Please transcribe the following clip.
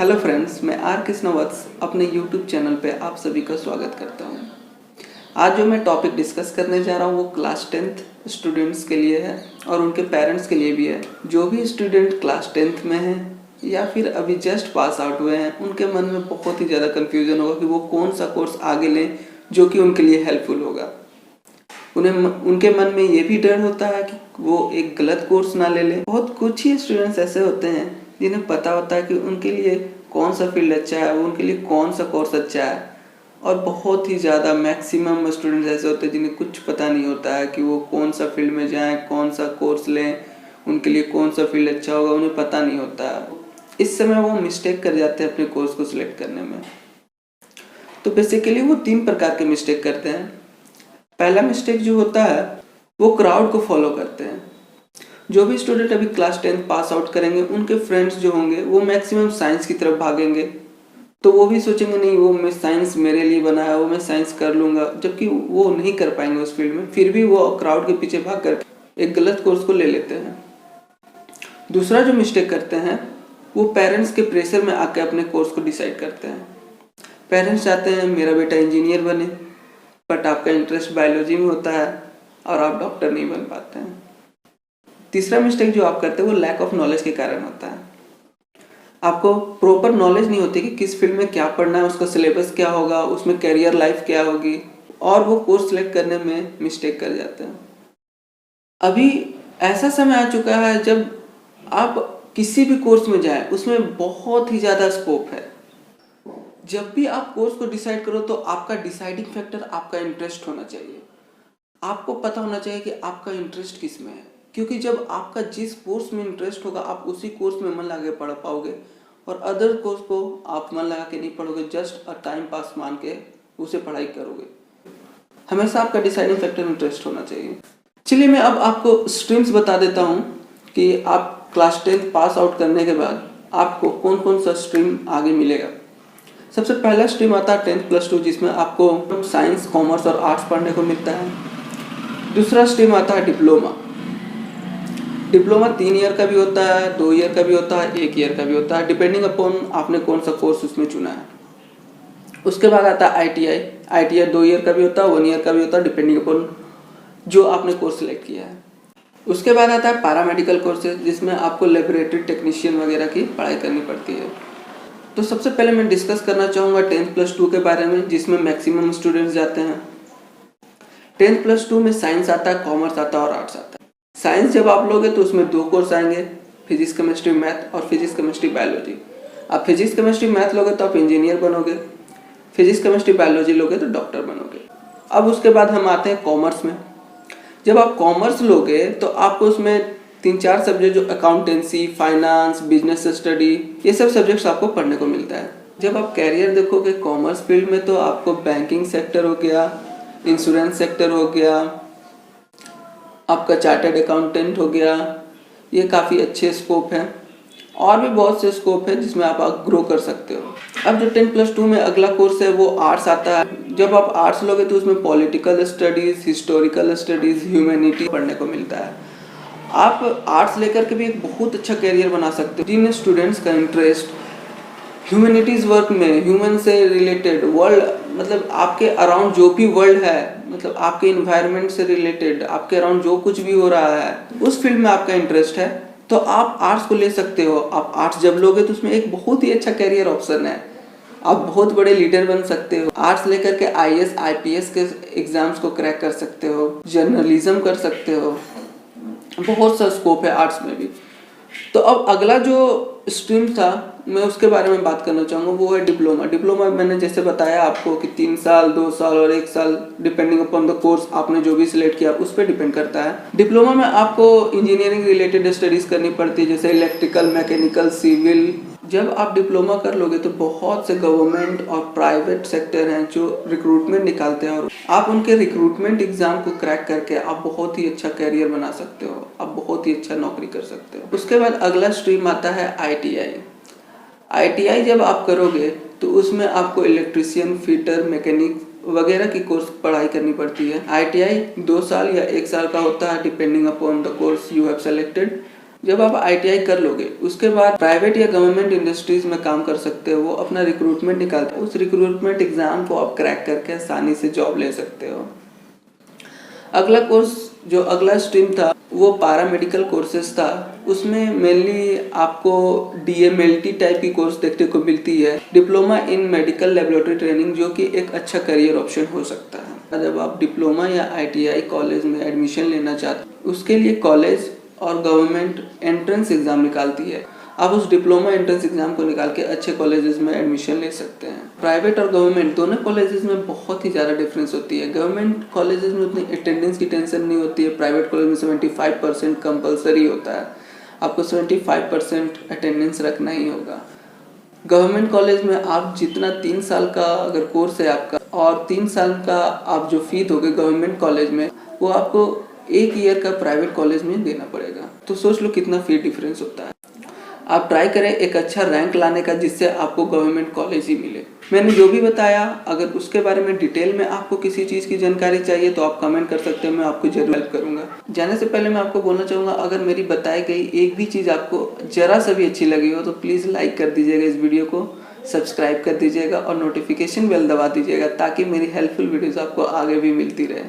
Hello friends, मैं are कृष्णवत्स अपने YouTube channel पे आप सभी का स्वागत करता हूँ। आज जो मैं टॉपिक डिस्कस करने जा रहा हूँ वो क्लास 10th स्टूडेंट्स के लिए है और उनके पेरेंट्स के लिए भी है। जो भी स्टूडेंट क्लास 10th में हैं या फिर अभी जस्ट पास आउट हुए हैं, उनके मन में बहुत ही ज़्यादा कन्फ्यूज़न होगा कि वो कौन सा कोर्स आगे लें जो कि उनके लिए हेल्पफुल होगा। उनके मन में ये भी डर होता है कि वो एक गलत कोर्स ना ले लें। बहुत कुछ ही स्टूडेंट्स ऐसे होते हैं जिन्हें पता होता है कि उनके लिए कौन सा फील्ड अच्छा है, वो उनके लिए कौन सा कोर्स अच्छा है, और बहुत ही ज़्यादा मैक्सिमम स्टूडेंट्स ऐसे होते हैं जिन्हें कुछ पता नहीं होता है कि वो कौन सा फील्ड में जाएं, कौन सा कोर्स लें, उनके लिए कौन सा फील्ड अच्छा होगा, उन्हें पता नहीं होता है। इस समय वो मिस्टेक कर जाते हैं अपने कोर्स को सिलेक्ट करने में। तो बेसिकली वो 3 प्रकार के मिस्टेक करते हैं। पहला मिस्टेक जो होता है वो क्राउड को फॉलो करते हैं। जो भी स्टूडेंट अभी क्लास 10th पास आउट करेंगे, उनके फ्रेंड्स जो होंगे वो मैक्सिमम साइंस की तरफ भागेंगे, तो वो भी सोचेंगे नहीं, वो मैं साइंस मेरे लिए बना है, वो मैं साइंस कर लूँगा, जबकि वो नहीं कर पाएंगे उस फील्ड में। फिर भी वो क्राउड के पीछे भाग कर एक गलत कोर्स को ले लेते हैं। दूसरा जो मिस्टेक करते हैं वो पेरेंट्स के प्रेशर में आके अपने कोर्स को डिसाइड करते हैं। पेरेंट्स चाहते हैं मेरा बेटा इंजीनियर बने, बट आपका इंटरेस्ट बायोलॉजी में होता है और आप डॉक्टर नहीं बन पाते हैं। तीसरा मिस्टेक जो आप करते हैं वो लैक ऑफ नॉलेज के कारण होता है। आपको प्रॉपर नॉलेज नहीं होती कि किस फील्ड में क्या पढ़ना है, उसका सिलेबस क्या होगा, उसमें करियर लाइफ क्या होगी, और वो कोर्स सेलेक्ट करने में मिस्टेक कर जाते हैं। अभी ऐसा समय आ चुका है जब आप किसी भी कोर्स में जाएं, उसमें बहुत ही ज़्यादा स्कोप है। जब भी आप कोर्स को डिसाइड करो तो आपका डिसाइडिंग फैक्टर आपका इंटरेस्ट होना चाहिए। आपको पता होना चाहिए कि आपका इंटरेस्ट किस में है, क्योंकि जब आपका जिस कोर्स में इंटरेस्ट होगा आप उसी कोर्स में मन लगा के पढ़ पाओगे, और अदर कोर्स को आप मन लगा के नहीं पढ़ोगे, जस्ट टाइम पास मान के उसे पढ़ाई करोगे। हमेशा आपका डिसाइडिंग फैक्टर इंटरेस्ट होना चाहिए। चलिए मैं अब आपको स्ट्रीम्स बता देता हूँ कि आप क्लास 10th पास आउट करने के बाद आपको कौन कौन सा स्ट्रीम आगे मिलेगा। सबसे पहला स्ट्रीम आता है 10+2, जिसमें आपको साइंस, कॉमर्स और आर्ट्स पढ़ने को मिलता है। दूसरा स्ट्रीम आता है डिप्लोमा। डिप्लोमा 3 ईयर का भी होता है, 2 ईयर का भी होता है, 1 ईयर का भी होता है, डिपेंडिंग अपॉन आपने कौन सा कोर्स उसमें चुना है। उसके बाद आता है ITI। ITI 2 ईयर का भी होता है, 1 ईयर का भी होता है, डिपेंडिंग अपॉन जो आपने कोर्स सिलेक्ट किया है। उसके बाद आता है पैरामेडिकल कोर्सेज, जिसमें आपको लेबोरेटरी टेक्नीशियन वगैरह की पढ़ाई करनी पड़ती है। तो सबसे पहले मैं डिस्कस करना चाहूँगा 10+2 के बारे में, जिसमें मैक्सिमम स्टूडेंट्स जाते हैं। 10+2 में साइंस आता है, कॉमर्स आता है और आर्ट्स आता है। साइंस जब आप लोगे तो उसमें 2 कोर्स आएंगे, फिजिक्स केमिस्ट्री मैथ और फिजिक्स केमिस्ट्री बायोलॉजी। आप फिजिक्स केमिस्ट्री मैथ लोगे तो आप इंजीनियर बनोगे, फिजिक्स केमिस्ट्री बायोलॉजी लोगे तो डॉक्टर बनोगे। अब उसके बाद हम आते हैं कॉमर्स में। जब आप कॉमर्स लोगे तो आपको उसमें 3-4 सब्जेक्ट, जो अकाउंटेंसी, फाइनेंस, बिजनेस स्टडी, ये सब सब्जेक्ट्स आपको पढ़ने को मिलता है। जब आप कैरियर देखोगे कॉमर्स फील्ड में तो आपको बैंकिंग सेक्टर हो गया, इंश्योरेंस सेक्टर हो गया, आपका चार्टर्ड अकाउंटेंट हो गया, ये काफ़ी अच्छे स्कोप हैं। और भी बहुत से स्कोप है जिसमें आप ग्रो कर सकते हो। अब जो 10+2 में अगला कोर्स है वो आर्ट्स आता है। जब आप आर्ट्स लोगे तो उसमें political studies, historical studies, humanity पढ़ने को मिलता है। आप आर्ट्स लेकर के भी एक बहुत अच्छा करियर बना सकते हो। जिन स्टूडेंट्स का इंटरेस्ट ह्यूमैनिटीज़ वर्क में, ह्यूमन से रिलेटेड वर्ल्ड, मतलब आपके अराउंड जो भी वर्ल्ड है, मतलब आपके इन्वायरमेंट से रिलेटेड, आपके अराउंड जो कुछ भी हो रहा है, उस फील्ड में आपका इंटरेस्ट है तो आप आर्ट्स को ले सकते हो। आप आर्ट्स जब लोगे तो उसमें एक बहुत ही अच्छा करियर ऑप्शन है, आप बहुत बड़े लीडर बन सकते हो। आर्ट्स लेकर के IAS IPS के एग्जाम्स को क्रैक कर सकते हो, जर्नलिज्म कर सकते हो, बहुत सा स्कोप है आर्ट्स में भी। तो अब अगला जो स्ट्रीम था मैं उसके बारे में बात करना चाहूँगा, वो है डिप्लोमा। डिप्लोमा मैंने जैसे बताया आपको कि 3 साल, 2 साल और 1 साल, डिपेंडिंग अपॉन द कोर्स आपने जो भी सिलेक्ट किया उस पर डिपेंड करता है। डिप्लोमा में आपको इंजीनियरिंग रिलेटेड स्टडीज़ करनी पड़ती है, जैसे इलेक्ट्रिकल, मैकेनिकल, सिविल। जब आप डिप्लोमा कर लोगे तो बहुत से गवर्नमेंट और प्राइवेट सेक्टर हैं जो रिक्रूटमेंट निकालते हैं, और आप उनके रिक्रूटमेंट एग्जाम को क्रैक करके आप बहुत ही अच्छा करियर बना सकते हो, आप बहुत ही अच्छा नौकरी कर सकते हो। उसके बाद अगला स्ट्रीम आता है ITI। ITI जब आप करोगे तो उसमें आपको इलेक्ट्रिशियन, फिटर, मैकेनिक वगैरह की कोर्स पढ़ाई करनी पड़ती है। ITI 2 साल या 1 साल का होता है, depending upon the course you have selected. जब आप ITI कर लोगे उसके बाद प्राइवेट या गवर्नमेंट इंडस्ट्रीज में काम कर सकते हो, वो अपना रिक्रूटमेंट निकालते हैं, उस रिक्रूटमेंट एग्जाम को आप क्रैक करके आसानी से जॉब ले सकते हो। अगला कोर्स जो अगला स्ट्रीम था वो पैरामेडिकल कोर्सेज था। उसमें मेनली आपको DMLT टाइप की कोर्स देखने को मिलती है, diploma in medical laboratory training, जो कि एक अच्छा करियर ऑप्शन हो सकता है। जब आप डिप्लोमा या ITI कॉलेज में एडमिशन लेना चाहते हो उसके लिए कॉलेज और गवर्नमेंट एंट्रेंस एग्जाम निकालती है। आप उस डिप्लोमा एंट्रेंस एग्जाम को निकाल के अच्छे कॉलेजेस में एडमिशन ले सकते हैं। प्राइवेट और गवर्नमेंट दोनों कॉलेजेस में बहुत ही ज़्यादा डिफरेंस होती है। गवर्नमेंट कॉलेजेस में उतनी अटेंडेंस की टेंशन नहीं होती है, प्राइवेट कॉलेज में 75% कंपलसरी होता है, आपको 75% अटेंडेंस रखना ही होगा। गवर्नमेंट कॉलेज में आप जितना 3 साल का अगर कोर्स है आपका और 3 साल का आप जो फी दोगे गवर्नमेंट कॉलेज में, वो आपको 1 ईयर का प्राइवेट कॉलेज में देना पड़ेगा। तो सोच लो कितना फी डिफरेंस होता है। आप ट्राई करें एक अच्छा रैंक लाने का जिससे आपको गवर्नमेंट कॉलेज ही मिले। मैंने जो भी बताया, अगर उसके बारे में डिटेल में आपको किसी चीज़ की जानकारी चाहिए तो आप कमेंट कर सकते हैं, मैं आपको जरूर हेल्प करूंगा। जाने से पहले मैं आपको बोलना चाहूँगा, अगर मेरी बताई गई एक भी चीज़ आपको जरा सा भी अच्छी लगी हो तो प्लीज़ लाइक कर दीजिएगा इस वीडियो को, सब्सक्राइब कर दीजिएगा और नोटिफिकेशन बेल दबा दीजिएगा ताकि मेरी हेल्पफुल वीडियोज़ आपको आगे भी मिलती रहे।